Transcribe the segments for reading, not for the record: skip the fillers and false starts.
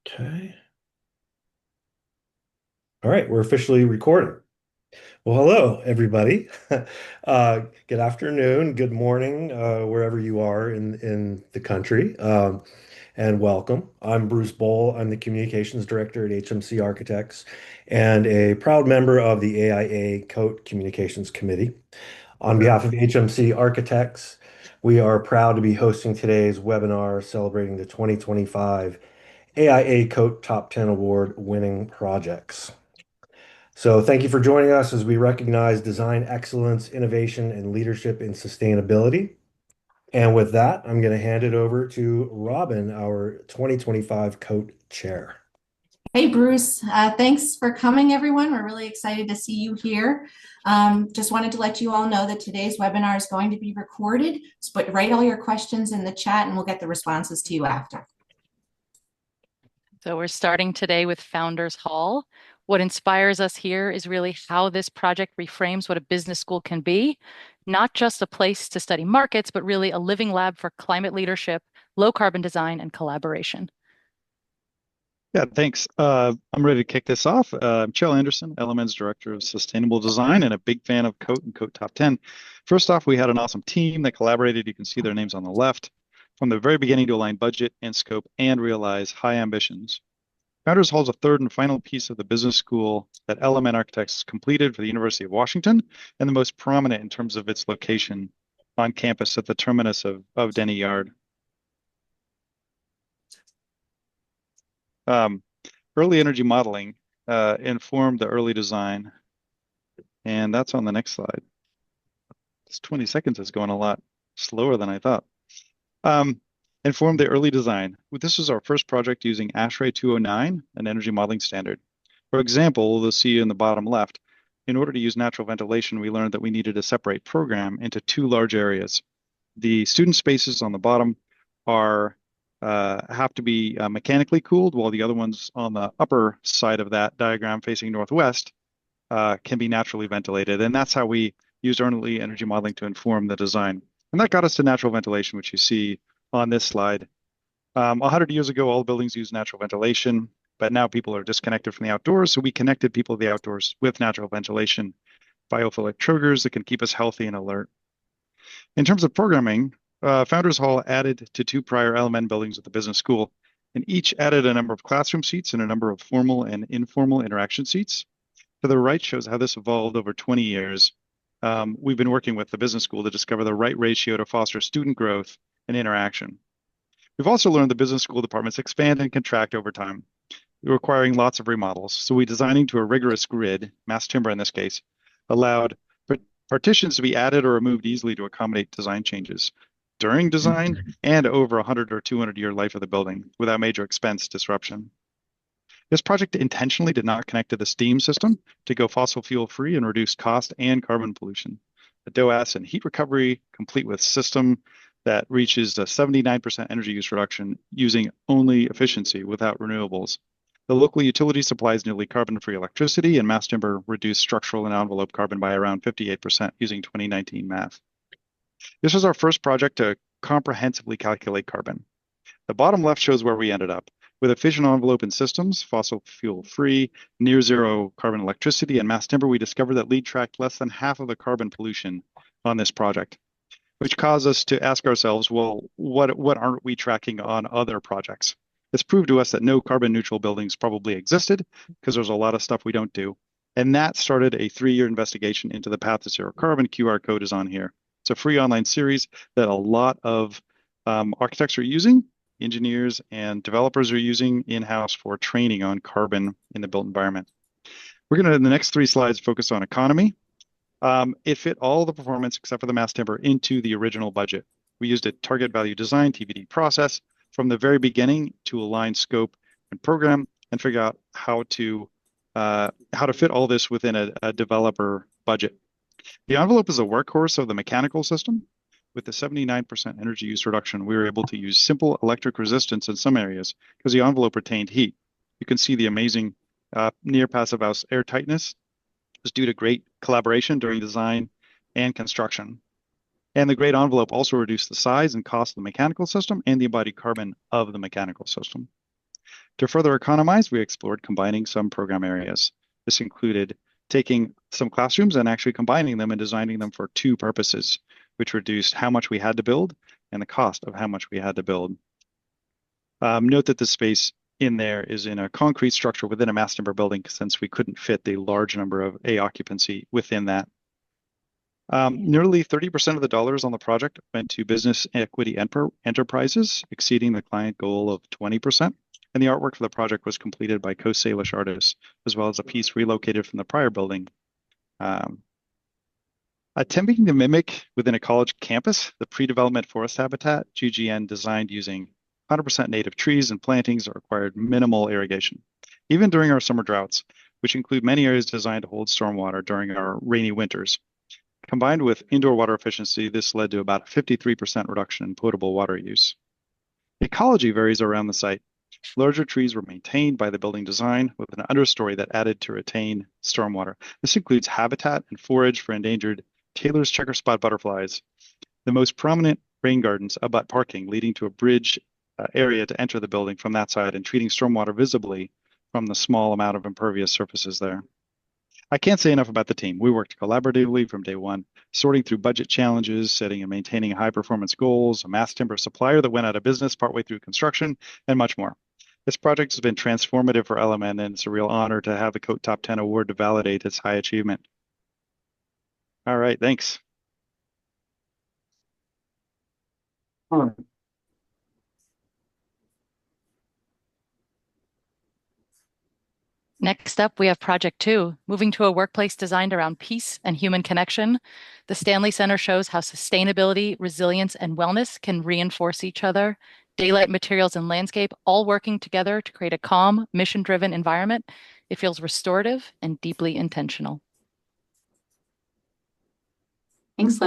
Okay. All right, we're officially recording. Well, hello, everybody. Good afternoon, good morning, wherever you are in the country, and welcome. I'm Bruce Bowl. I'm the Communications Director at HMC Architects and a proud member of the AIA COTE Communications Committee. On behalf of HMC Architects, we are proud to be hosting today's webinar celebrating the 2025 AIA COTE Top 10 Award winning projects. So thank you for joining us as we recognize design excellence, innovation, and leadership in sustainability. And with that, I'm going to hand it over to Robin, our 2025 COTE Chair. Hey, Bruce. Thanks for coming, everyone. We're really excited to see you here. Just wanted to let you all know that today's webinar is going to be recorded, but write all your questions in the chat and we'll get the responses to you after. So we're starting today with Founders Hall. What inspires us here is really how this project reframes what a business school can be, not just a place to study markets, but really a living lab for climate leadership, low carbon design, and collaboration. Yeah, thanks. I'm ready to kick this off. I'm Chell Anderson, LMN's Director of Sustainable Design and a big fan of COTE and COTE Top 10. First off, we had an awesome team that collaborated. You can see their names on the left from the very beginning to align budget and scope and realize high ambitions. Founders Hall is a third and final piece of the business school that LMN Architects completed for the University of Washington and the most prominent in terms of its location on campus at the terminus of Denny Yard. Early energy modeling informed the early design, and that's on the next slide. This 20 seconds is going a lot slower than I thought. Informed the early design. This was our first project using ASHRAE 209, an energy modeling standard. For example, you'll see in the bottom left, in order to use natural ventilation, we learned that we needed to separate program into two large areas. The student spaces on the bottom have to be mechanically cooled, while the other ones on the upper side of that diagram facing northwest can be naturally ventilated. And that's how we used early energy modeling to inform the design. And that got us to natural ventilation, which you see on this slide. 100 years ago, all buildings used natural ventilation, but now people are disconnected from the outdoors. So we connected people to the outdoors with natural ventilation, biophilic triggers that can keep us healthy and alert. In terms of programming, Founders Hall added to two prior LMN buildings at the business school, and each added a number of classroom seats and a number of formal and informal interaction seats. To the right shows how this evolved over 20 years. We've been working with the business school to discover the right ratio to foster student growth and interaction. We've also learned the business school departments expand and contract over time, requiring lots of remodels. So we designing to a rigorous grid, mass timber in this case, allowed partitions to be added or removed easily to accommodate design changes during design and over 100 or 200 year life of the building without major expense disruption. This project intentionally did not connect to the steam system to go fossil fuel free and reduce cost and carbon pollution. The DOAS and heat recovery, complete with system that reaches a 79% energy use reduction using only efficiency without renewables. The local utility supplies nearly carbon-free electricity, and mass timber reduced structural and envelope carbon by around 58% using 2019 math. This was our first project to comprehensively calculate carbon. The bottom left shows where we ended up. With efficient envelope and systems, fossil fuel-free, near-zero carbon electricity, and mass timber, we discovered that LEED tracked less than half of the carbon pollution on this project, which caused us to ask ourselves, well, what aren't we tracking on other projects? It's proved to us that no carbon neutral buildings probably existed because there's a lot of stuff we don't do. And that started a 3-year investigation into the path to zero carbon. QR code is on here. It's a free online series that a lot of architects are using, engineers and developers are using in-house for training on carbon in the built environment. We're going to, in the next 3 slides, focus on economy. It fit all the performance except for the mass timber into the original budget. We used a target value design, TVD process, from the very beginning to align scope and program and figure out how to fit all this within a developer budget. The envelope is a workhorse of the mechanical system. With the 79% energy use reduction, we were able to use simple electric resistance in some areas because the envelope retained heat. You can see the amazing near passive house air tightness was due to great collaboration during design and construction. And the great envelope also reduced the size and cost of the mechanical system and the embodied carbon of the mechanical system. To further economize, we explored combining some program areas. This included taking some classrooms and actually combining them and designing them for two purposes, which reduced how much we had to build and the cost of how much we had to build. Note that the space in there is in a concrete structure within a mass timber building, since we couldn't fit the large number of A occupancy within that. Nearly 30% of the dollars on the project went to business equity enterprises, exceeding the client goal of 20%. And the artwork for the project was completed by Coast Salish artists, as well as a piece relocated from the prior building. Attempting to mimic within Ecology campus, the pre-development forest habitat, GGN designed using 100% native trees and plantings that required minimal irrigation, even during our summer droughts, which include many areas designed to hold stormwater during our rainy winters. Combined with indoor water efficiency, this led to about a 53% reduction in potable water use. Ecology varies around the site. Larger trees were maintained by the building design with an understory that added to retain stormwater. This includes habitat and forage for endangered Taylor's checker spot butterflies. The most prominent rain gardens abut parking, leading to a bridge area to enter the building from that side and treating stormwater visibly from the small amount of impervious surfaces there. I can't say enough about the team. We worked collaboratively from day one, sorting through budget challenges, setting and maintaining high-performance goals, a mass timber supplier that went out of business partway through construction, and much more. This project has been transformative for LMN, and it's a real honor to have the COTE Top 10 Award to validate its high achievement. All right, thanks. Next up, we have Project 2, moving to a workplace designed around peace and human connection. The Stanley Center shows how sustainability, resilience, and wellness can reinforce each other. Daylight, materials, and landscape all working together to create a calm, mission-driven environment. It feels restorative and deeply intentional. Thanks,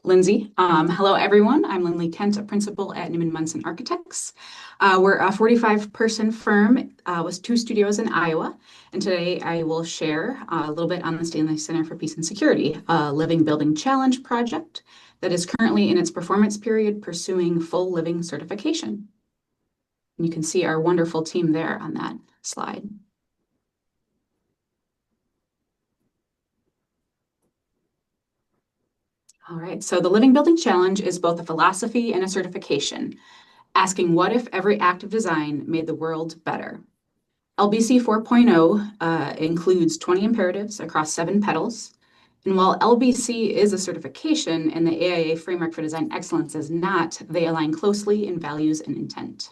Lindsay. Hello, everyone. I'm Lindley Kent, a principal at Newman Munson Architects. We're a 45-person firm with 2 studios in Iowa. And today I will share a little bit on the Stanley Center for Peace and Security, a living building challenge project that is currently in its performance period pursuing full living certification. And you can see our wonderful team there on that slide. All right, so the Living Building Challenge is both a philosophy and a certification, asking what if every act of design made the world better. LBC 4.0 includes 20 imperatives across 7 petals. And while LBC is a certification and the AIA Framework for Design Excellence is not, they align closely in values and intent.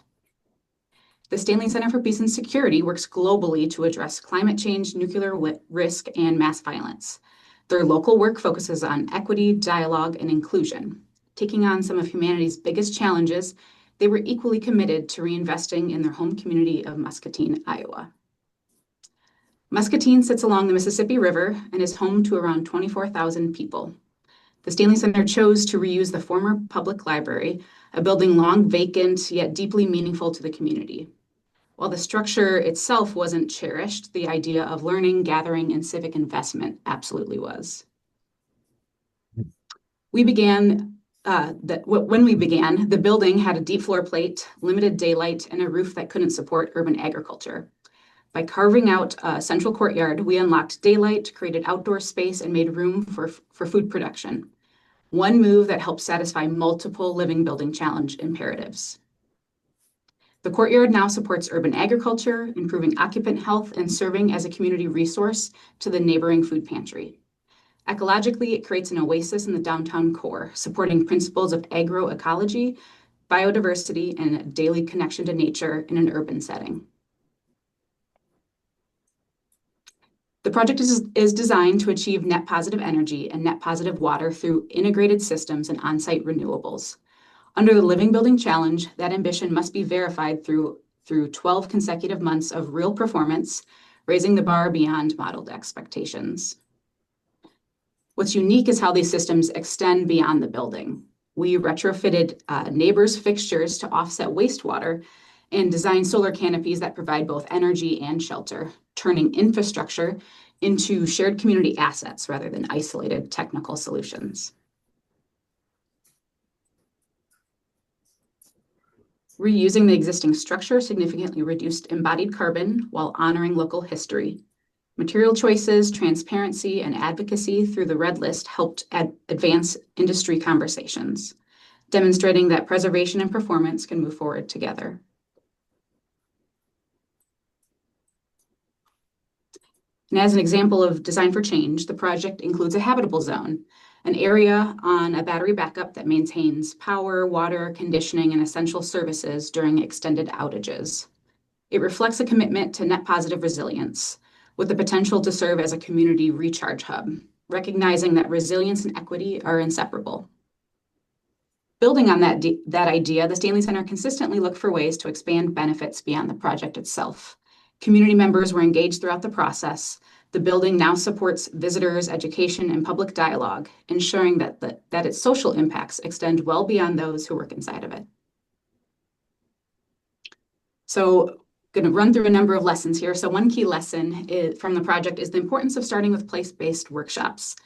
The Stanley Center for Peace and Security works globally to address climate change, nuclear risk, and mass violence. Their local work focuses on equity, dialogue, and inclusion. Taking on some of humanity's biggest challenges, they were equally committed to reinvesting in their home community of Muscatine, Iowa. Muscatine sits along the Mississippi River and is home to around 24,000 people. The Stanley Center chose to reuse the former public library, a building long vacant yet deeply meaningful to the community. While the structure itself wasn't cherished, the idea of learning, gathering, and civic investment absolutely was. When we began, the building had a deep floor plate, limited daylight, and a roof that couldn't support urban agriculture. By carving out a central courtyard, we unlocked daylight, created outdoor space, and made room for food production. One move that helped satisfy multiple living building challenge imperatives. The courtyard now supports urban agriculture, improving occupant health, and serving as a community resource to the neighboring food pantry. Ecologically, it creates an oasis in the downtown core, supporting principles of agroecology, biodiversity, and a daily connection to nature in an urban setting. The project is designed to achieve net positive energy and net positive water through integrated systems and on-site renewables. Under the Living Building Challenge, that ambition must be verified through 12 consecutive months of real performance, raising the bar beyond modeled expectations. What's unique is how these systems extend beyond the building. We retrofitted neighbors' fixtures to offset wastewater and designed solar canopies that provide both energy and shelter, turning infrastructure into shared community assets rather than isolated technical solutions. Reusing the existing structure significantly reduced embodied carbon while honoring local history. Material choices, transparency, and advocacy through the Red List helped advance industry conversations, demonstrating that preservation and performance can move forward together. And as an example of design for change, the project includes a habitable zone, an area on a battery backup that maintains power, water, conditioning, and essential services during extended outages. It reflects a commitment to net positive resilience, with the potential to serve as a community recharge hub, recognizing that resilience and equity are inseparable. Building on that idea, the Stanley Center consistently looked for ways to expand benefits beyond the project itself. Community members were engaged throughout the process. The building now supports visitors, education, and public dialogue, ensuring that its social impacts extend well beyond those who work inside of it. So, going to run through a number of lessons here. So one key lesson from the project is the importance of starting with place-based workshops,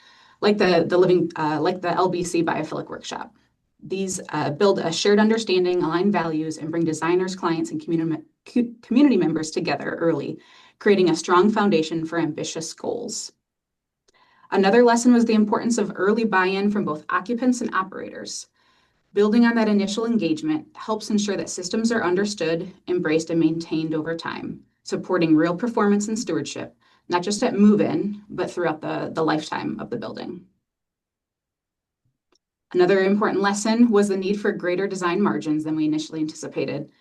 like the LBC Biophilic Workshop. These build a shared understanding, align values, and bring designers, clients, and community members together early, creating a strong foundation for ambitious goals. Another lesson was the importance of early buy-in from both occupants and operators. Building on that initial engagement helps ensure that systems are understood, embraced, and maintained over time, supporting real performance and stewardship, not just at move-in, but throughout the lifetime of the building. Another important lesson was the need for greater design margins than we initially anticipated.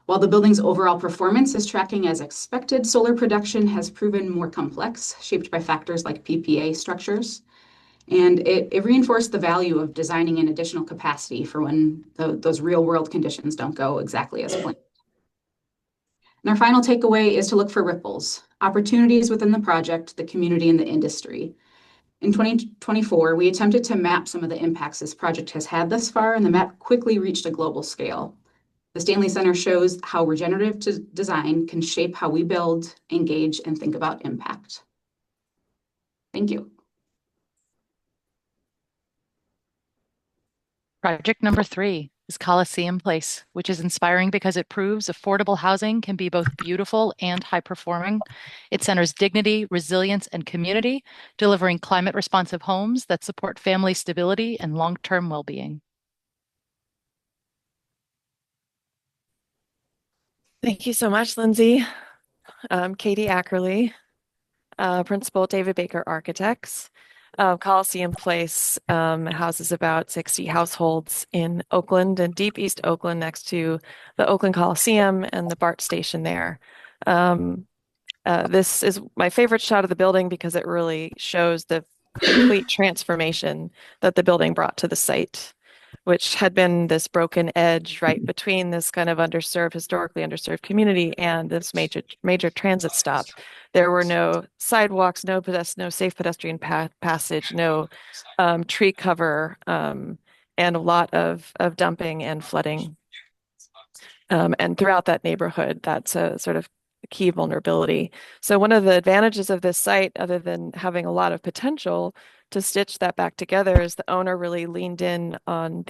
While the building's overall performance is tracking as expected, solar production has proven more complex, shaped by factors like PPA structures. And it reinforced the value of designing in additional capacity for when those real-world conditions don't go exactly as planned. And our final takeaway is to look for ripples, opportunities within the project, the community, and the industry. In 2024, we attempted to map some of the impacts this project has had thus far, and the map quickly reached a global scale. The Stanley Center shows how regenerative design can shape how we build, engage, and think about impact. Thank you. Project number 3 is Coliseum Place, which is inspiring because it proves affordable housing can be both beautiful and high-performing. It centers dignity, resilience, and community, delivering climate-responsive homes that support family stability and long-term well-being. Thank you so much, Lindsay. I'm Katie Ackerley, Principal David Baker Architects. Coliseum Place houses about 60 households in Oakland and deep East Oakland next to the Oakland Coliseum and the BART station there. This is my favorite shot of the building because it really shows the complete transformation that the building brought to the site, which had been this broken edge right between this kind of historically underserved community and this major transit stop. There were no sidewalks, no safe pedestrian passage, no tree cover, and a lot of dumping and flooding. And throughout that neighborhood, that's a sort of key vulnerability. So one of the advantages of this site, other than having a lot of potential to stitch that back together, is the owner really leaned in on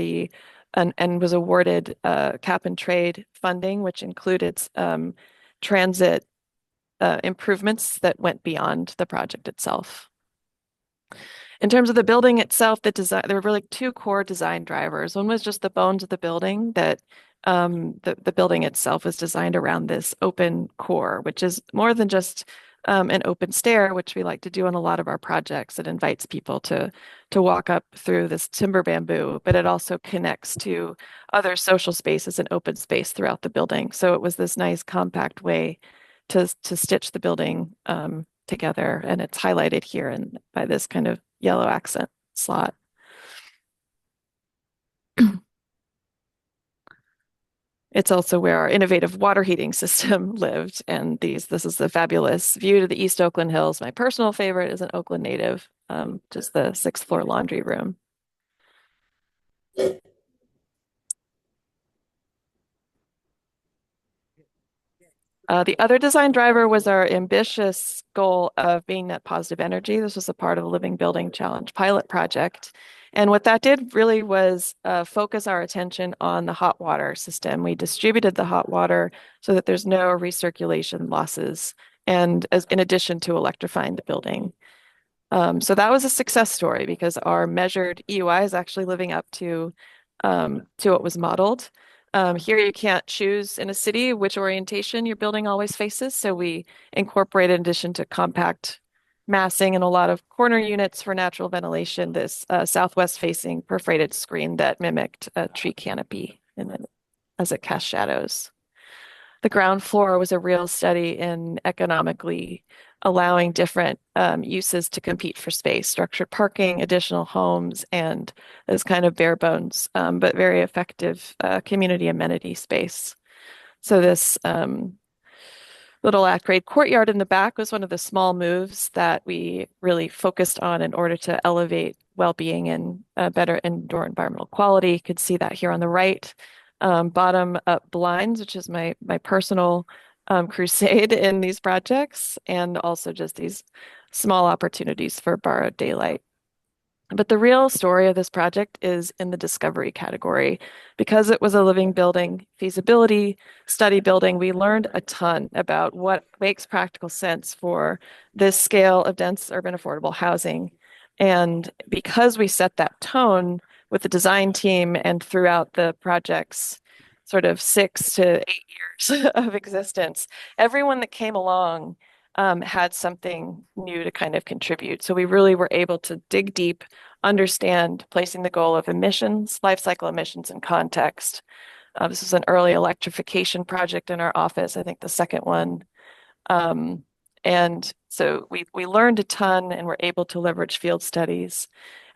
and was awarded cap and trade funding, which included transit improvements that went beyond the project itself. In terms of the building itself, there were really 2 core design drivers. One was just the bones of the building, that the building itself was designed around this open core, which is more than just an open stair, which we like to do on a lot of our projects. It invites people to walk up through this timber bamboo, but it also connects to other social spaces and open space throughout the building. So it was this nice compact way to stitch the building together, and it's highlighted here by this kind of yellow accent slot. It's also where our innovative water heating system lived, and this is the fabulous view to the East Oakland Hills. My personal favorite is an Oakland native, just the 6th floor laundry room. The other design driver was our ambitious goal of being net positive energy. This was a part of the Living Building Challenge pilot project. And what that did really was focus our attention on the hot water system. We distributed the hot water so that there's no recirculation losses, and as in addition to electrifying the building. So that was a success story because our measured EUI is actually living up to what was modeled. Here you can't choose in a city which orientation your building always faces. So we incorporate, in addition to compact massing and a lot of corner units for natural ventilation, this southwest facing perforated screen that mimicked a tree canopy as it cast shadows. The ground floor was a real study in economically allowing different uses to compete for space, structured parking, additional homes, and this kind of bare bones, but very effective community amenity space. So this little at-grade courtyard in the back was one of the small moves that we really focused on in order to elevate well-being and better indoor environmental quality. You could see that here on the right. Bottom up blinds, which is my personal crusade in these projects, and also just these small opportunities for borrowed daylight. But the real story of this project is in the discovery category. Because it was a living building feasibility study building, we learned a ton about what makes practical sense for this scale of dense urban affordable housing. And because we set that tone with the design team and throughout the project's sort of 6 to 8 years of existence, everyone that came along had something new to kind of contribute. So we really were able to dig deep, understand placing the goal of emissions, life cycle emissions in context. This was an early electrification project in our office, I think the second one. And so we learned a ton and were able to leverage field studies.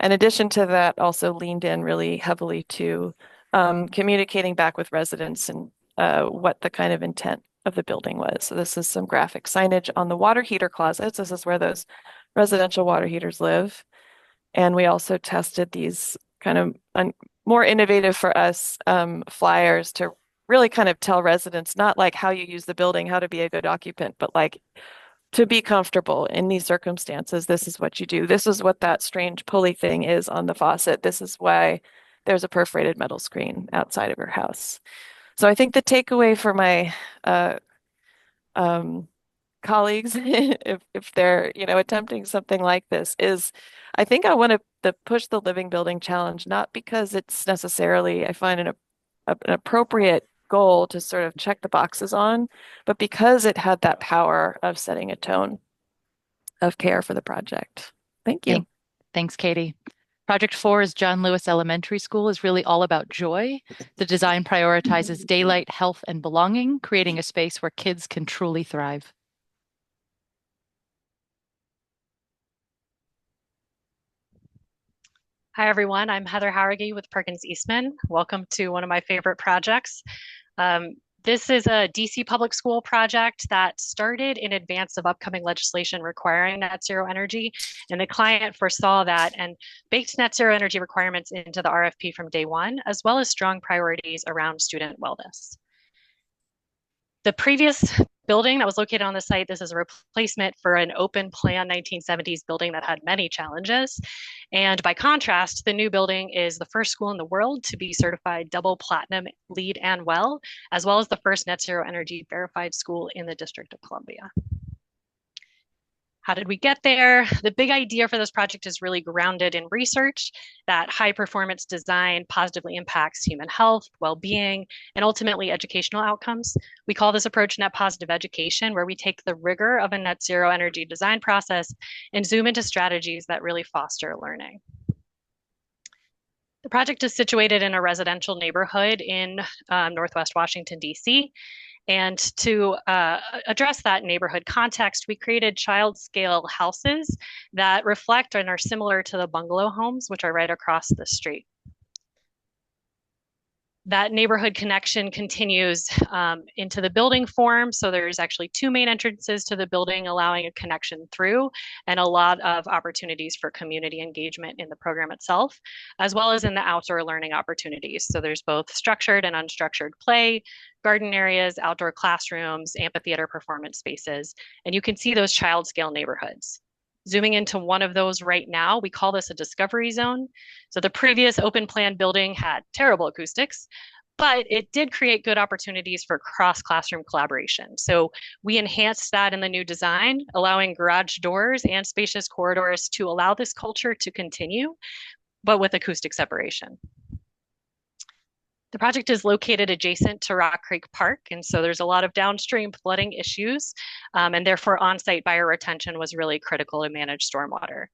In addition to that, also leaned in really heavily to communicating back with residents and what the kind of intent of the building was. So this is some graphic signage on the water heater closets. This is where those residential water heaters live. And we also tested these kind of more innovative for us flyers to really kind of tell residents not like how you use the building, how to be a good occupant, but like to be comfortable in these circumstances. This is what you do. This is what that strange pulley thing is on the faucet. This is why there's a perforated metal screen outside of your house. So I think the takeaway for my colleagues, if they're attempting something like this, is I think I want to push the living building challenge, not because it's necessarily I find an appropriate goal to sort of check the boxes on, but because it had that power of setting a tone of care for the project. Thank you. Thanks, Katie. Project 4 is John Lewis Elementary School is really all about joy. The design prioritizes daylight, health, and belonging, creating a space where kids can truly thrive. Hi, everyone. I'm Heather Harrigy with Perkins Eastman. Welcome to one of my favorite projects. This is a DC public school project that started in advance of upcoming legislation requiring net zero energy. And the client foresaw that and baked net zero energy requirements into the RFP from day one, as well as strong priorities around student wellness. The previous building that was located on the site, this is a replacement for an open plan 1970s building that had many challenges. And by contrast, the new building is the first school in the world to be certified double platinum LEED and WELL, as well as the first net zero energy verified school in the District of Columbia. How did we get there? The big idea for this project is really grounded in research that high performance design positively impacts human health, well-being, and ultimately educational outcomes. We call this approach net positive education, where we take the rigor of a net zero energy design process and zoom into strategies that really foster learning. The project is situated in a residential neighborhood in Northwest Washington, D.C. And to address that neighborhood context, we created child scale houses that reflect and are similar to the bungalow homes, which are right across the street. That neighborhood connection continues into the building form. So there's actually 2 main entrances to the building, allowing a connection through, and a lot of opportunities for community engagement in the program itself, as well as in the outdoor learning opportunities. So there's both structured and unstructured play, garden areas, outdoor classrooms, amphitheater performance spaces, and you can see those child scale neighborhoods. Zooming into one of those right now, we call this a discovery zone. So the previous open plan building had terrible acoustics, but it did create good opportunities for cross-classroom collaboration. So we enhanced that in the new design, allowing garage doors and spacious corridors to allow this culture to continue, but with acoustic separation. The project is located adjacent to Rock Creek Park, and so there's a lot of downstream flooding issues, and therefore on-site fire retention was really critical to manage stormwater.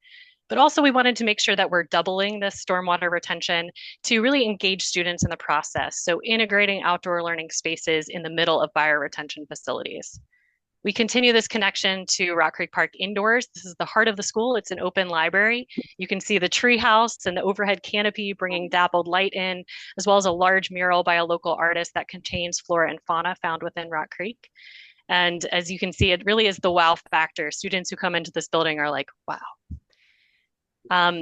But also we wanted to make sure that we're doubling this stormwater retention to really engage students in the process, so integrating outdoor learning spaces in the middle of fire retention facilities. We continue this connection to Rock Creek Park indoors. This is the heart of the school. It's an open library. You can see the tree house and the overhead canopy bringing dappled light in, as well as a large mural by a local artist that contains flora and fauna found within Rock Creek. And as you can see, it really is the wow factor. Students who come into this building are like, wow.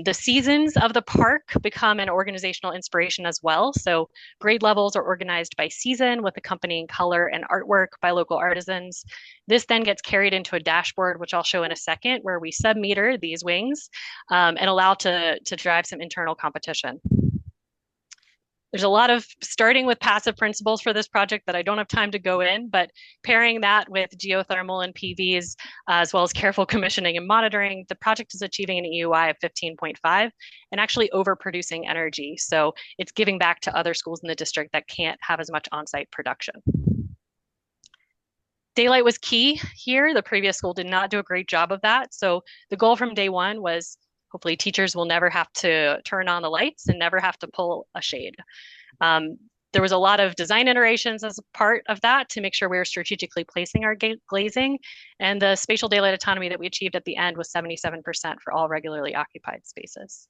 The seasons of the park become an organizational inspiration as well. So grade levels are organized by season with accompanying color and artwork by local artisans. This then gets carried into a dashboard, which I'll show in a second, where we sub-meter these wings and allow to drive some internal competition. There's a lot of starting with passive principles for this project that I don't have time to go in, but pairing that with geothermal and PVs, as well as careful commissioning and monitoring, the project is achieving an EUI of 15.5 and actually overproducing energy. So it's giving back to other schools in the district that can't have as much on-site production. Daylight was key here. The previous school did not do a great job of that. So the goal from day one was hopefully teachers will never have to turn on the lights and never have to pull a shade. There was a lot of design iterations as a part of that to make sure we were strategically placing our glazing. And the spatial daylight autonomy that we achieved at the end was 77% for all regularly occupied spaces.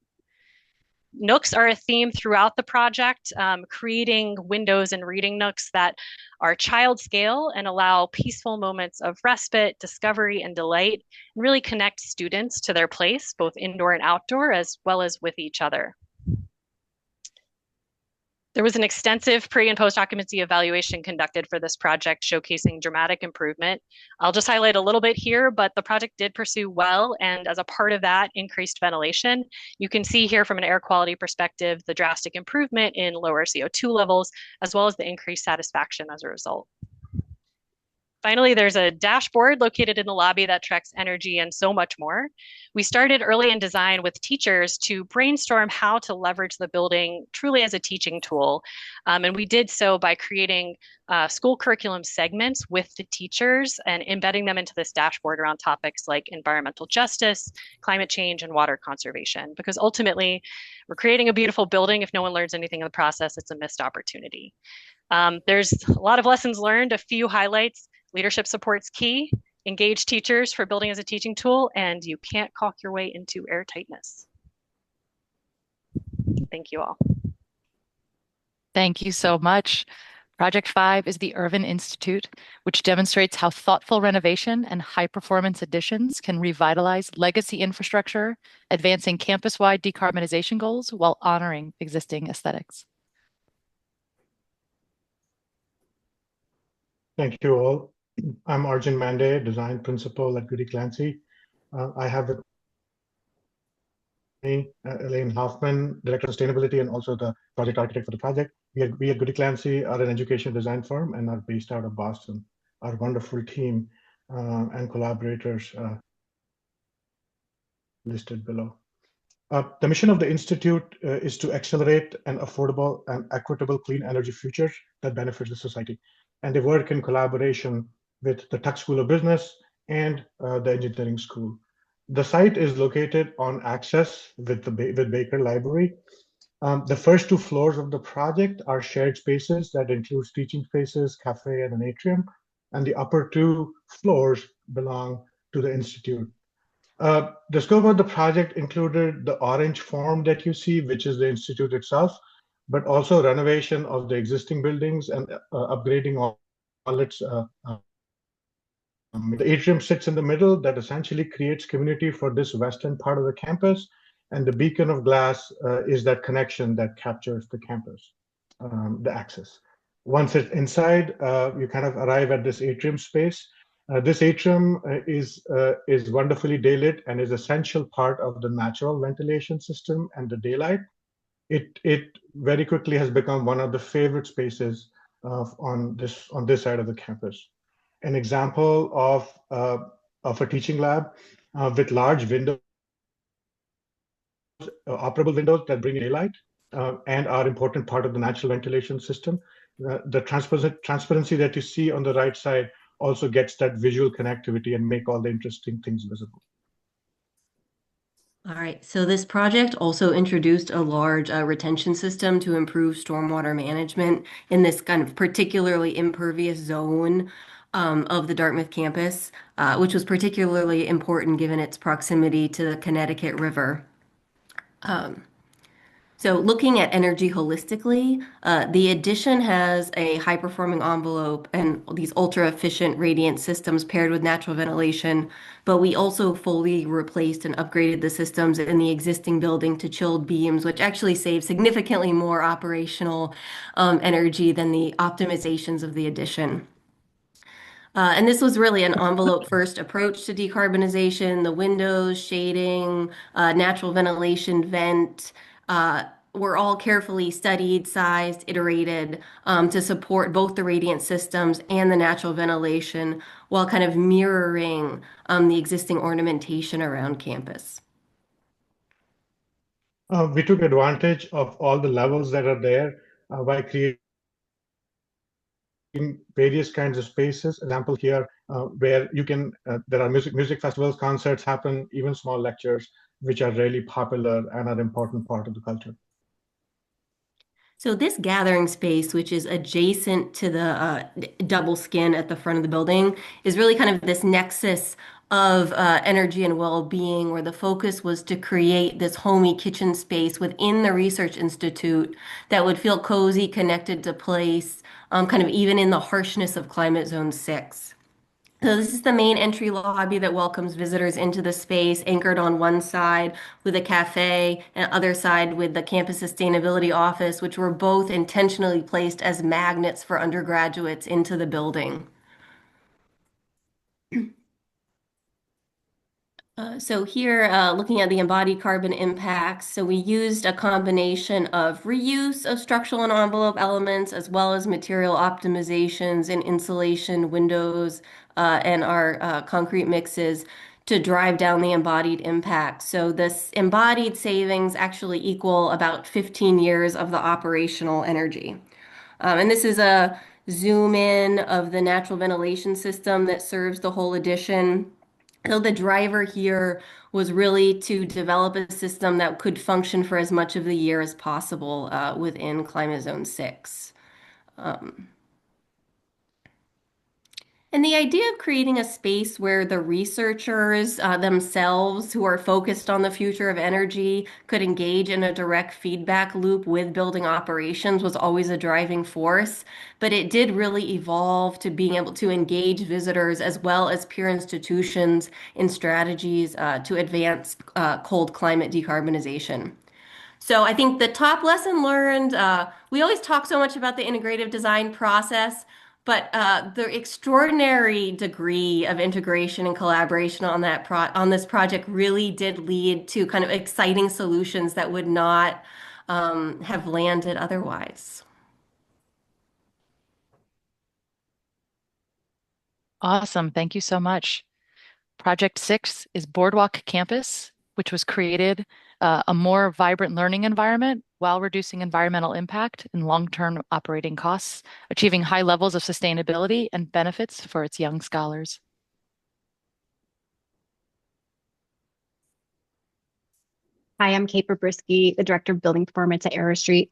Nooks are a theme throughout the project, creating windows and reading nooks that are child scale and allow peaceful moments of respite, discovery, and delight, and really connect students to their place, both indoor and outdoor, as well as with each other. There was an extensive pre and post occupancy evaluation conducted for this project, showcasing dramatic improvement. I'll just highlight a little bit here, but the project did pursue well, and as a part of that, increased ventilation. You can see here from an air quality perspective, the drastic improvement in lower CO2 levels, as well as the increased satisfaction as a result. Finally, there's a dashboard located in the lobby that tracks energy and so much more. We started early in design with teachers to brainstorm how to leverage the building truly as a teaching tool. And we did so by creating school curriculum segments with the teachers and embedding them into this dashboard around topics like environmental justice, climate change, and water conservation. Because ultimately, we're creating a beautiful building. If no one learns anything in the process, it's a missed opportunity. There's a lot of lessons learned, a few highlights. Leadership support's key. Engage teachers for building as a teaching tool, and you can't caulk your way into airtightness. Thank you all. Thank you so much. Project 5 is the Irving Institute, which demonstrates how thoughtful renovation and high-performance additions can revitalize legacy infrastructure, advancing campus-wide decarbonization goals while honoring existing aesthetics. Thank you all. I'm Arjun Mande, Design Principal at Goody Clancy. I have with me Elaine Hoffman, Director of Sustainability and also the project architect for the project. We at Goody Clancy are an education design firm and are based out of Boston. Our wonderful team and collaborators listed below. The mission of the Institute is to accelerate an affordable and equitable clean energy future that benefits the society. And they work in collaboration with the Tuck School of Business and the engineering school. The site is located on access with Baker Library. The first 2 floors of the project are shared spaces that includes teaching spaces, cafe, and an atrium. And the upper 2 floors belong to the Institute. The scope of the project included the orange form that you see, which is the Institute itself, but also renovation of the existing buildings and upgrading all its the atrium sits in the middle that essentially creates community for this western part of the campus, and the beacon of glass is that connection that captures the campus, the access. Once it's inside, you kind of arrive at this atrium space, This atrium is wonderfully daylit and is essential part of the natural ventilation system and the daylight. It very quickly has become one of the favorite spaces on this side of the campus. An example of a teaching lab with large windows, operable windows that bring in daylight and are important part of the natural ventilation system. The transparency that you see on the right side also gets that visual connectivity and make all the interesting things visible. All right, so this project also introduced a large retention system to improve stormwater management in this kind of particularly impervious zone of the Dartmouth campus, which was particularly important given its proximity to the Connecticut River. So looking at energy holistically, the addition has a high-performing envelope and these ultra-efficient radiant systems paired with natural ventilation, but we also fully replaced and upgraded the systems in the existing building to chilled beams, which actually save significantly more operational energy than the optimizations of the addition. And this was really an envelope-first approach to decarbonization. The windows, shading, natural ventilation vent, were all carefully studied, sized, iterated to support both the radiant systems and the natural ventilation while kind of mirroring the existing ornamentation around campus. We took advantage of all the levels that are there by creating various kinds of spaces. Example here, where you can, there are music festivals, concerts happen, even small lectures, which are really popular and are an important part of the culture. So this gathering space, which is adjacent to the double skin at the front of the building, is really kind of this nexus of energy and well-being, where the focus was to create this homey kitchen space within the Research Institute that would feel cozy, connected to place, kind of even in the harshness of Climate Zone 6. So this is the main entry lobby that welcomes visitors into the space, anchored on one side with a cafe and other side with the campus sustainability office, which were both intentionally placed as magnets for undergraduates into the building. So here, looking at the embodied carbon impacts, so we used a combination of reuse of structural and envelope elements, as well as material optimizations in insulation, windows, and our concrete mixes to drive down the embodied impact. So this embodied savings actually equal about 15 years of the operational energy. And this is a zoom in of the natural ventilation system that serves the whole addition. So the driver here was really to develop a system that could function for as much of the year as possible within Climate Zone 6. And the idea of creating a space where the researchers themselves, who are focused on the future of energy, could engage in a direct feedback loop with building operations was always a driving force. But it did really evolve to being able to engage visitors as well as peer institutions in strategies to advance cold climate decarbonization. So I think the top lesson learned, we always talk so much about the integrative design process, but the extraordinary degree of integration and collaboration on on this project really did lead to kind of exciting solutions that would not have landed otherwise. Awesome. Thank you so much. Project 6 is Boardwalk Campus, which was created a more vibrant learning environment while reducing environmental impact and long-term operating costs, achieving high levels of sustainability and benefits for its young scholars. Hi, I'm Kate Babrisky, the Director of Building Performance at Arrow Street.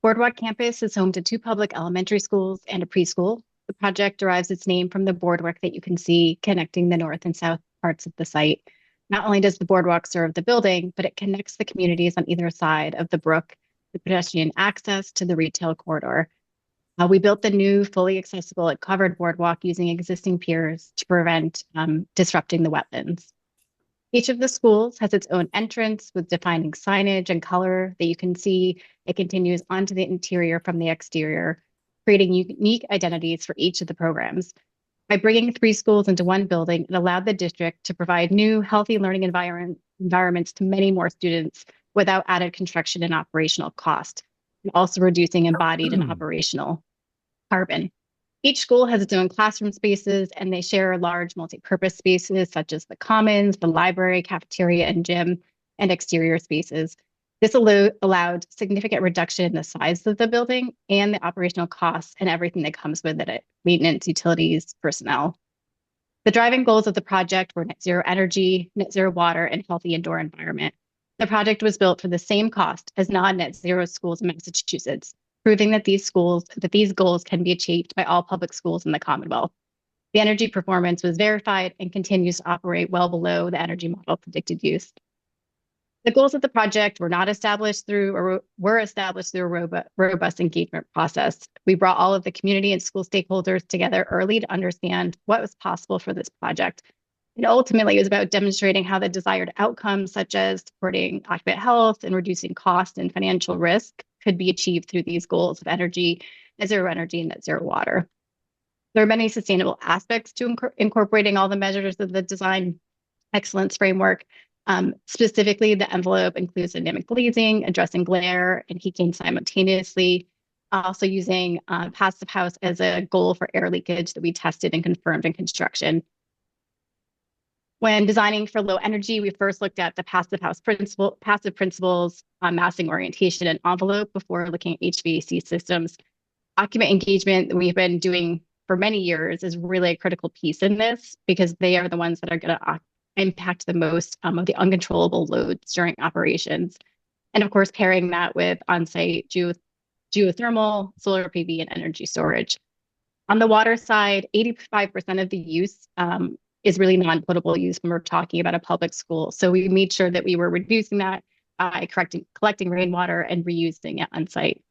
Boardwalk Campus is home to 2 public elementary schools and a preschool. The project derives its name from the boardwalk that you can see connecting the north and south parts of the site. Not only does the boardwalk serve the building, but it connects the communities on either side of the brook, the pedestrian access to the retail corridor. We built the new fully accessible and covered boardwalk using existing piers to prevent disrupting the wetlands. Each of the schools has its own entrance with defining signage and color that you can see. It continues onto the interior from the exterior, creating unique identities for each of the programs. By bringing three schools into one building, it allowed the district to provide new, healthy learning environments to many more students without added construction and operational cost, and also reducing embodied and operational carbon. Each school has its own classroom spaces, and they share large multi-purpose spaces such as the commons, the library, cafeteria, and gym, and exterior spaces. This allowed significant reduction in the size of the building and the operational costs and everything that comes with it, maintenance, utilities, personnel. The driving goals of the project were net zero energy, net zero water, and healthy indoor environment. The project was built for the same cost as non-net zero schools in Massachusetts, proving that these goals can be achieved by all public schools in the Commonwealth. The energy performance was verified and continues to operate well below the energy model predicted use. The goals of the project were established through a robust engagement process. We brought all of the community and school stakeholders together early to understand what was possible for this project. And ultimately, it was about demonstrating how the desired outcomes, such as supporting occupant health and reducing cost and financial risk, could be achieved through these goals of energy, net zero energy, and net zero water. There are many sustainable aspects to incorporating all the measures of the design excellence framework. Specifically, the envelope includes dynamic glazing, addressing glare and heat gain simultaneously, also using passive house as a goal for air leakage that we tested and confirmed in construction. When designing for low energy, we first looked at the passive principles, massing orientation, and envelope before looking at HVAC systems. Occupant engagement that we've been doing for many years is really a critical piece in this because they are the ones that are going to impact the most of the uncontrollable loads during operations. And of course, pairing that with on-site geothermal, solar PV, and energy storage. On the water side, 85% of the use is really non-potable use when we're talking about a public school. So we made sure that we were reducing that by collecting rainwater and reusing it on site.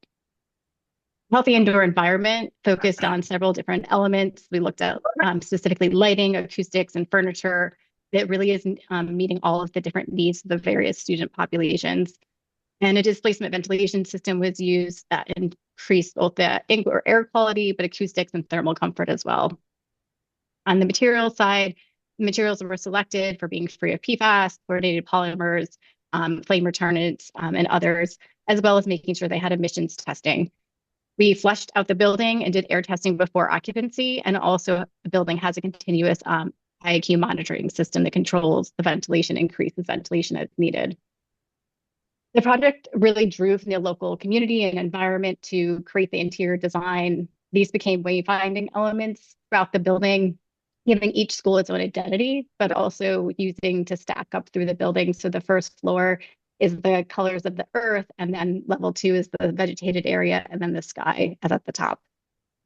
Healthy indoor environment focused on several different elements. We looked at specifically lighting, acoustics, and furniture that really is meeting all of the different needs of the various student populations. And a displacement ventilation system was used that increased both the indoor air quality, but acoustics and thermal comfort as well. On the material side, the materials were selected for being free of PFAS, fluorinated polymers, flame retardants, and others, as well as making sure they had emissions testing. We flushed out the building and did air testing before occupancy, and also the building has a continuous IAQ monitoring system that controls the ventilation, increases ventilation as needed. The project really drew from the local community and environment to create the interior design. These became wayfinding elements throughout the building, giving each school its own identity, but also using to stack up through the building. So the first floor is the colors of the earth, and then level 2 is the vegetated area, and then the sky is at the top.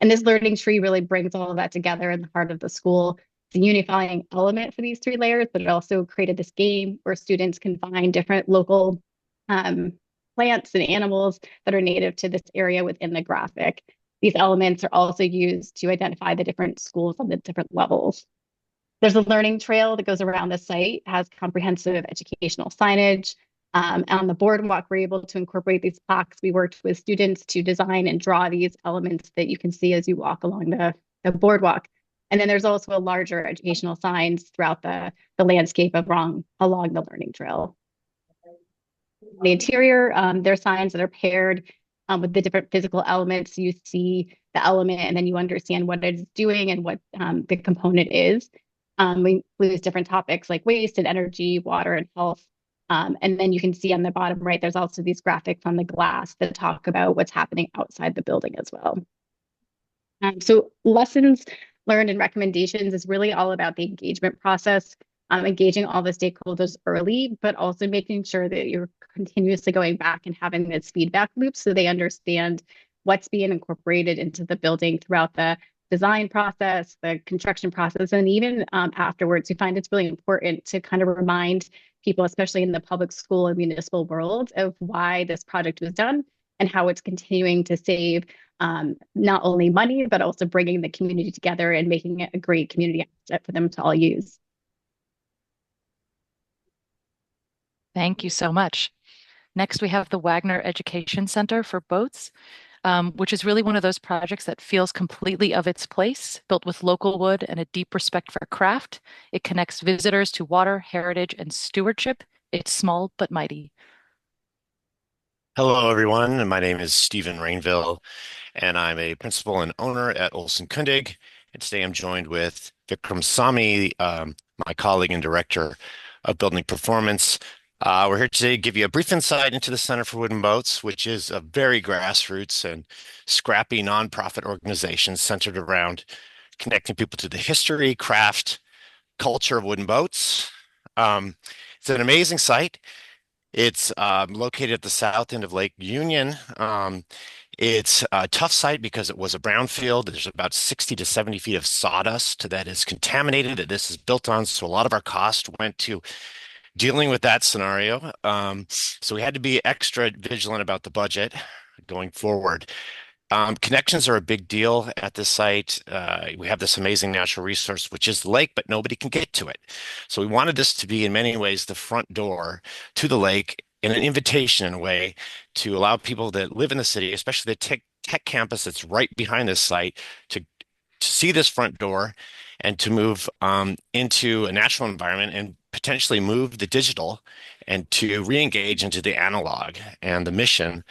And this learning tree really brings all of that together in the heart of the school. It's a unifying element for these 3 layers, but it also created this game where students can find different local plants and animals that are native to this area within the graphic. These elements are also used to identify the different schools on the different levels. There's a learning trail that goes around the site, has comprehensive educational signage. On the boardwalk, we're able to incorporate these plaques. We worked with students to design and draw these elements that you can see as you walk along the boardwalk. And then there's also a larger educational signs throughout the landscape along the learning trail. The interior, there are signs that are paired with the different physical elements. You see the element and then you understand what it's doing and what the component is. We include different topics like waste and energy, water and health. And then you can see on the bottom right, there's also these graphics on the glass that talk about what's happening outside the building as well. So lessons learned and recommendations is really all about the engagement process, engaging all the stakeholders early, but also making sure that you're continuously going back and having this feedback loop so they understand what's being incorporated into the building throughout the design process, the construction process, and even afterwards. We find it's really important to kind of remind people, especially in the public school and municipal world, of why this project was done and how it's continuing to save not only money, but also bringing the community together and making it a great community asset for them to all use. Thank you so much. Next, we have the Wagner Education Center for boats. which is really one of those projects that feels completely of its place, built with local wood and a deep respect for craft. It connects visitors to water, heritage, and stewardship. It's small but mighty. Hello, everyone. My name is Stephen Rainville, and I'm a principal and owner at Olson Kundig. And today I'm joined with Vikram Sami, my colleague and director of building performance. We're here today to give you a brief insight into the Center for Wooden Boats, which is a very grassroots and scrappy nonprofit organization centered around connecting people to the history, craft, culture of wooden boats. It's an amazing site. It's located at the south end of Lake Union. It's a tough site because it was a brownfield. There's about 60 to 70 feet of sawdust that is contaminated that this is built on. So a lot of our cost went to dealing with that scenario. So we had to be extra vigilant about the budget going forward. Connections are a big deal at this site. We have this amazing natural resource, which is the lake, but nobody can get to it. So we wanted this to be, in many ways, the front door to the lake and an invitation in a way to allow people that live in the city, especially the tech campus that's right behind this site, to see this front door and to move into a natural environment and potentially move the digital and to re-engage into the analog and the mission